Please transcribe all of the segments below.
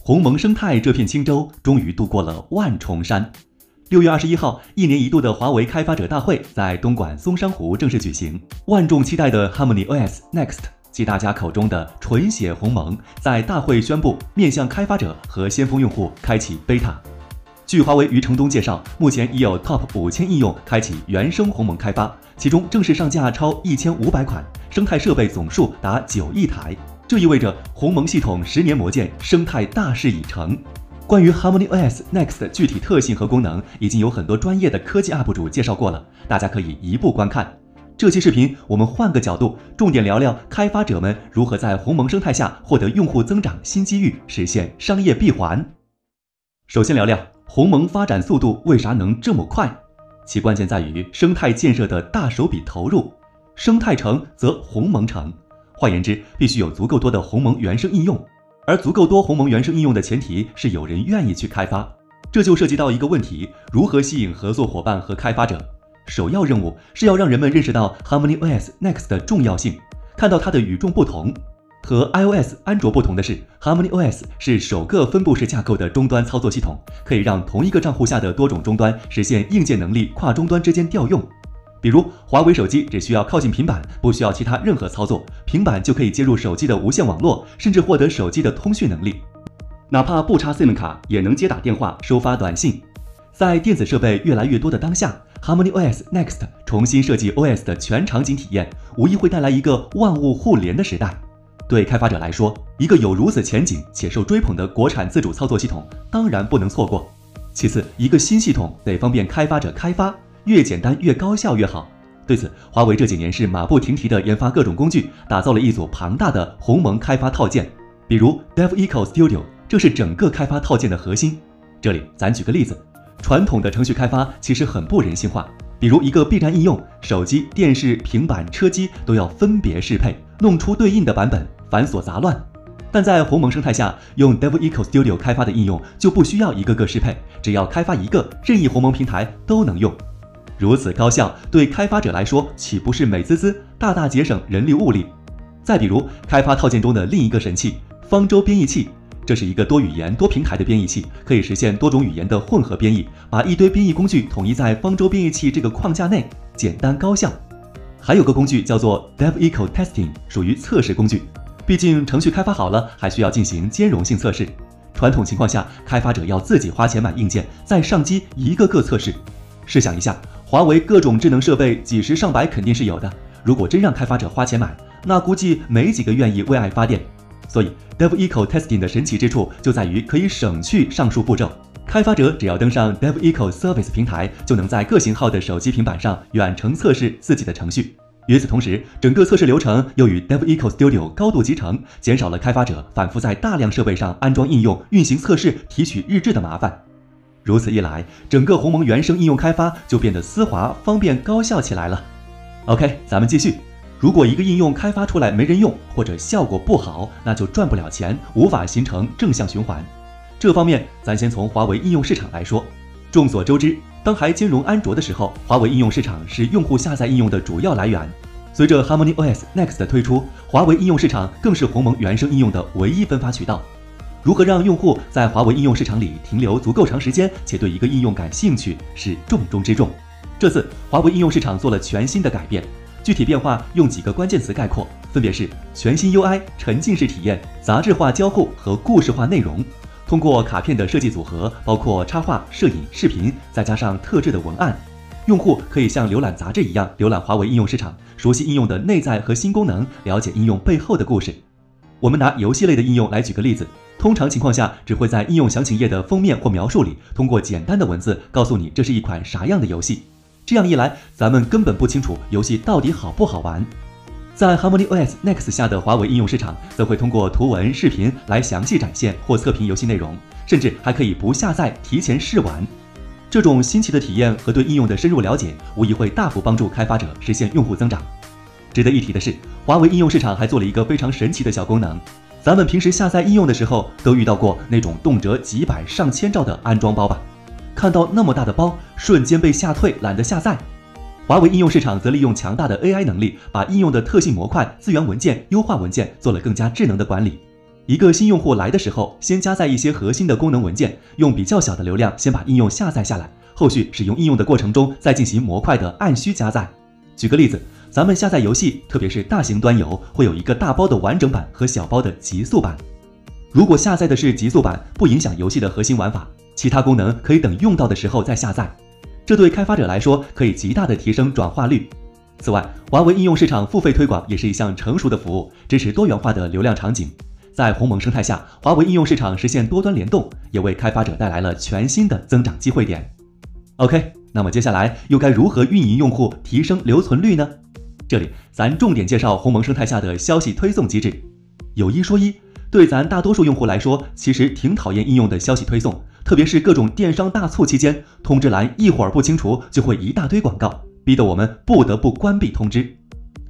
鸿蒙生态这片轻舟终于渡过了万重山。6月21号，一年一度的华为开发者大会在东莞松山湖正式举行。万众期待的 HarmonyOS Next 即大家口中的纯血鸿蒙，在大会宣布面向开发者和先锋用户开启 Beta。据华为余承东介绍，目前已有 Top 5000应用开启原生鸿蒙开发，其中正式上架超1500款，生态设备总数达9亿台。这意味着鸿蒙系统10年磨剑，生态大势已成。关于 HarmonyOS Next 的具体特性和功能，已经有很多专业的科技 UP 主介绍过了，大家可以一步观看。这期视频我们换个角度，重点聊聊开发者们如何在鸿蒙生态下获得用户增长新机遇，实现商业闭环。首先聊聊鸿蒙发展速度为啥能这么快？其关键在于生态建设的大手笔投入。生态成则鸿蒙成，换言之，必须有足够多的鸿蒙原生应用。而足够多鸿蒙原生应用的前提是有人愿意去开发。这就涉及到一个问题：如何吸引合作伙伴和开发者？首要任务是要让人们认识到 HarmonyOS Next 的重要性，看到它的与众不同。和 iOS、安卓不同的是 ，HarmonyOS 是首个分布式架构的终端操作系统，可以让同一个账户下的多种终端实现硬件能力跨终端之间调用。比如，华为手机只需要靠近平板，不需要其他任何操作，平板就可以接入手机的无线网络，甚至获得手机的通讯能力。哪怕不插 SIM 卡，也能接打电话、收发短信。在电子设备越来越多的当下， HarmonyOS Next 重新设计 OS 的全场景体验，无疑会带来一个万物互联的时代。对开发者来说，一个有如此前景且受追捧的国产自主操作系统当然不能错过。其次，一个新系统得方便开发者开发，越简单越高效越好。对此，华为这几年是马不停蹄地研发各种工具，打造了一组庞大的鸿蒙开发套件。比如 DevEco Studio， 这是整个开发套件的核心。这里咱举个例子，传统的程序开发其实很不人性化，比如一个 B 站应用，手机、电视、平板、车机都要分别适配，弄出对应的版本，繁琐杂乱。但在鸿蒙生态下，用 DevEco Studio 开发的应用就不需要一个个适配，只要开发一个，任意鸿蒙平台都能用。如此高效，对开发者来说岂不是美滋滋，大大节省人力物力？再比如开发套件中的另一个神器方舟编译器，这是一个多语言多平台的编译器，可以实现多种语言的混合编译，把一堆编译工具统一在方舟编译器这个框架内，简单高效。还有个工具叫做 DevEco Testing， 属于测试工具。毕竟程序开发好了，还需要进行兼容性测试。传统情况下，开发者要自己花钱买硬件，再上机一个个测试。试想一下，华为各种智能设备几十上百肯定是有的，如果真让开发者花钱买，那估计没几个愿意为爱发电。所以 DevEco Testing 的神奇之处就在于可以省去上述步骤，开发者只要登上 DevEco Service 平台，就能在各型号的手机、平板上远程测试自己的程序。与此同时，整个测试流程又与 DevEco Studio 高度集成，减少了开发者反复在大量设备上安装应用、运行测试、提取日志的麻烦。如此一来，整个鸿蒙原生应用开发就变得丝滑、方便、高效起来了。OK， 咱们继续。如果一个应用开发出来没人用，或者效果不好，那就赚不了钱，无法形成正向循环。这方面，咱先从华为应用市场来说。众所周知，当还兼容安卓的时候，华为应用市场是用户下载应用的主要来源。随着 HarmonyOS Next 的推出，华为应用市场更是鸿蒙原生应用的唯一分发渠道。如何让用户在华为应用市场里停留足够长时间，且对一个应用感兴趣，是重中之重。这次华为应用市场做了全新的改变，具体变化用几个关键词概括，分别是全新 UI、沉浸式体验、杂志化交互和故事化内容。通过卡片的设计组合，包括插画、摄影、视频，再加上特制的文案，用户可以像浏览杂志一样浏览华为应用市场，熟悉应用的内在和新功能，了解应用背后的故事。我们拿游戏类的应用来举个例子，通常情况下只会在应用详情页的封面或描述里，通过简单的文字告诉你这是一款啥样的游戏。这样一来，咱们根本不清楚游戏到底好不好玩。在 HarmonyOS Next 下的华为应用市场，则会通过图文、视频来详细展现或测评游戏内容，甚至还可以不下载提前试玩。这种新奇的体验和对应用的深入了解，无疑会大幅帮助开发者实现用户增长。值得一提的是，华为应用市场还做了一个非常神奇的小功能。咱们平时下载应用的时候，都遇到过那种动辄几百上千兆的安装包吧？看到那么大的包，瞬间被吓退，懒得下载。华为应用市场则利用强大的 AI 能力，把应用的特性模块、资源文件、优化文件做了更加智能的管理。一个新用户来的时候，先加载一些核心的功能文件，用比较小的流量先把应用下载下来，后续使用应用的过程中再进行模块的按需加载。举个例子，咱们下载游戏，特别是大型端游，会有一个大包的完整版和小包的极速版。如果下载的是极速版，不影响游戏的核心玩法，其他功能可以等用到的时候再下载。这对开发者来说可以极大的提升转化率。此外，华为应用市场付费推广也是一项成熟的服务，支持多元化的流量场景。在鸿蒙生态下，华为应用市场实现多端联动，也为开发者带来了全新的增长机会点。OK， 那么接下来又该如何运营用户，提升留存率呢？这里咱重点介绍鸿蒙生态下的消息推送机制。有一说一，对咱大多数用户来说，其实挺讨厌应用的消息推送，特别是各种电商大促期间，通知栏一会儿不清除，就会一大堆广告，逼得我们不得不关闭通知。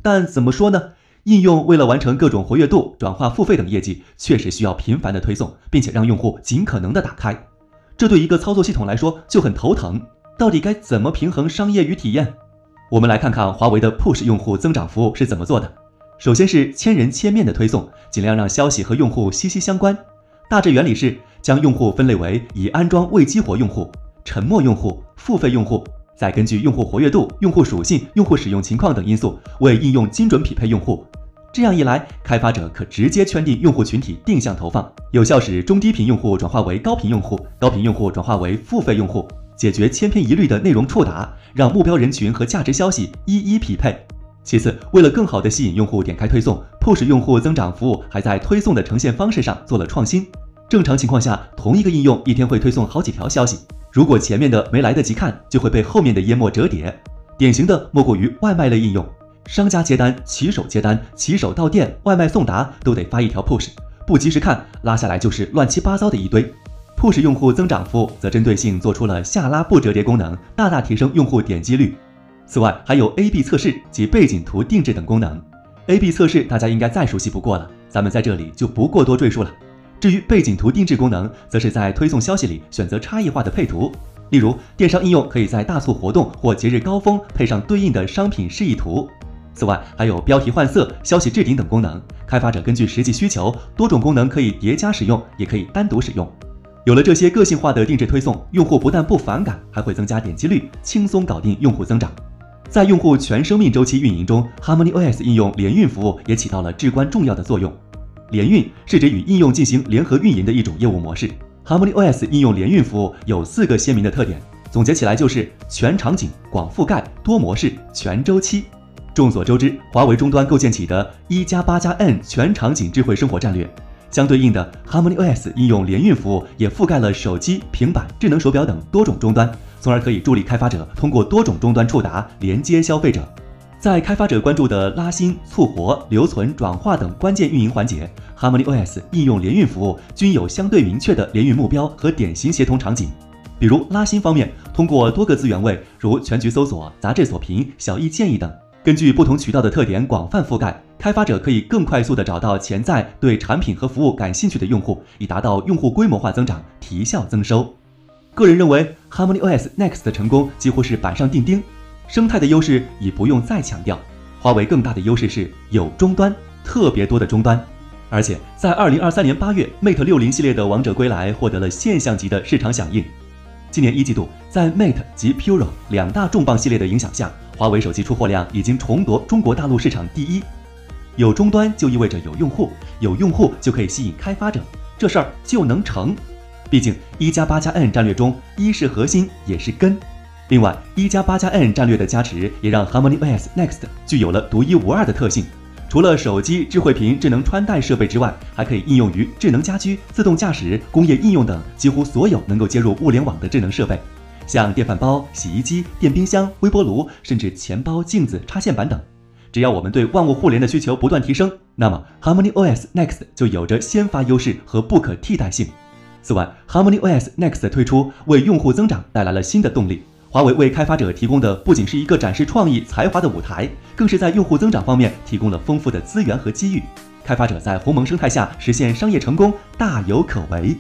但怎么说呢？应用为了完成各种活跃度、转化付费等业绩，确实需要频繁的推送，并且让用户尽可能的打开。这对一个操作系统来说就很头疼，到底该怎么平衡商业与体验？我们来看看华为的 Push 用户增长服务是怎么做的。首先是千人千面的推送，尽量让消息和用户息息相关。大致原理是将用户分类为已安装未激活用户、沉默用户、付费用户，再根据用户活跃度、用户属性、用户使用情况等因素，为应用精准匹配用户。这样一来，开发者可直接圈定用户群体，定向投放，有效使中低频用户转化为高频用户，高频用户转化为付费用户，解决千篇一律的内容触达，让目标人群和价值消息一一匹配。其次，为了更好地吸引用户点开推送，Push 用户增长服务还在推送的呈现方式上做了创新。正常情况下，同一个应用一天会推送好几条消息，如果前面的没来得及看，就会被后面的淹没折叠。典型的莫过于外卖类应用，商家接单、骑手接单、骑手到店、外卖送达都得发一条 Push， 不及时看，拉下来就是乱七八糟的一堆。Push 用户增长服务则针对性做出了下拉不折叠功能，大大提升用户点击率。此外，还有 A/B 测试及背景图定制等功能。A/B 测试大家应该再熟悉不过了，咱们在这里就不过多赘述了。至于背景图定制功能，则是在推送消息里选择差异化的配图，例如电商应用可以在大促活动或节日高峰配上对应的商品示意图。此外，还有标题换色、消息置顶等功能，开发者根据实际需求，多种功能可以叠加使用，也可以单独使用。有了这些个性化的定制推送，用户不但不反感，还会增加点击率，轻松搞定用户增长。在用户全生命周期运营中， HarmonyOS 应用联运服务也起到了至关重要的作用。联运是指与应用进行联合运营的一种业务模式。HarmonyOS 应用联运服务有4个鲜明的特点，总结起来就是全场景、广覆盖、多模式、全周期。众所周知，华为终端构建起的1+8+N 全场景智慧生活战略，相对应的 HarmonyOS 应用联运服务也覆盖了手机、平板、智能手表等多种终端，从而可以助力开发者通过多种终端触达连接消费者。在开发者关注的拉新、促活、留存、转化等关键运营环节， HarmonyOS 应用联运服务均有相对明确的联运目标和典型协同场景。比如拉新方面，通过多个资源位，如全局搜索、杂志锁屏、小易建议等，根据不同渠道的特点广泛覆盖，开发者可以更快速地找到潜在对产品和服务感兴趣的用户，以达到用户规模化增长、提效增收。个人认为 HarmonyOS Next 的成功几乎是板上钉钉，生态的优势已不用再强调。华为更大的优势是有终端，特别多的终端。而且在2023年8月 Mate 60系列的王者归来获得了现象级的市场响应。今年1季度，在 Mate 及 Puro 2大重磅系列的影响下，华为手机出货量已经重夺中国大陆市场第一。有终端就意味着有用户，有用户就可以吸引开发者，这事儿就能成。毕竟1+8+N 战略中，一是核心，也是根。另外，1+8+N 战略的加持也让 HarmonyOS Next 具有了独一无二的特性。除了手机、智慧屏、智能穿戴设备之外，还可以应用于智能家居、自动驾驶、工业应用等几乎所有能够接入物联网的智能设备，像电饭煲、洗衣机、电冰箱、微波炉，甚至钱包、镜子、插线板等。只要我们对万物互联的需求不断提升，那么 HarmonyOS Next 就有着先发优势和不可替代性。此外， HarmonyOS Next 的推出为用户增长带来了新的动力。华为为开发者提供的不仅是一个展示创意才华的舞台，更是在用户增长方面提供了丰富的资源和机遇。开发者在鸿蒙生态下实现商业成功大有可为。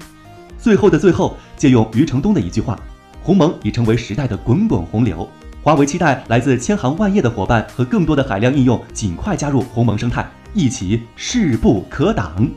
最后的最后，借用余承东的一句话，鸿蒙已成为时代的滚滚洪流。华为期待来自千行万业的伙伴和更多的海量应用尽快加入鸿蒙生态，一起势不可挡。